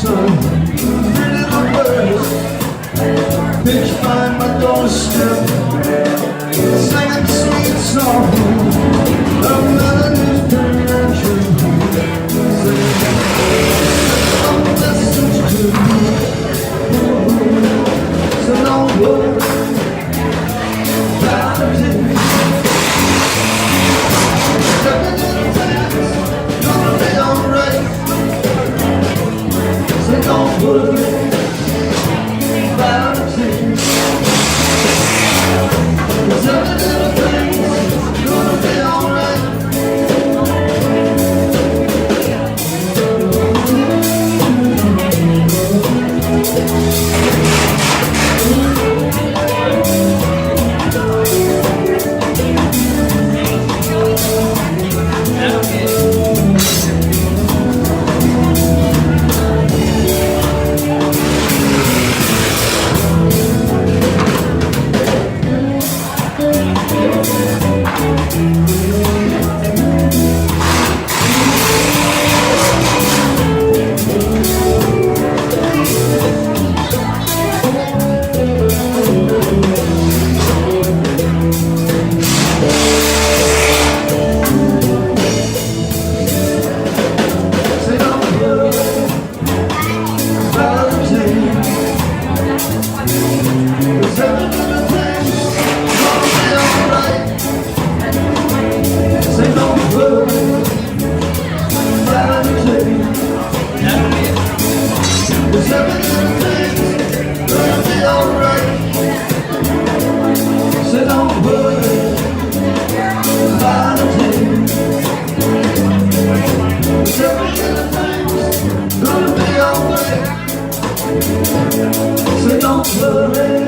sun. Three little birds pitch by my doorstep, singing sweet song of melodies direction. Don't listen to me, so don't worry about it. Gonna be alright, so don't worry about a thing. 'Cause every little thing's gonna be alright. So don't worry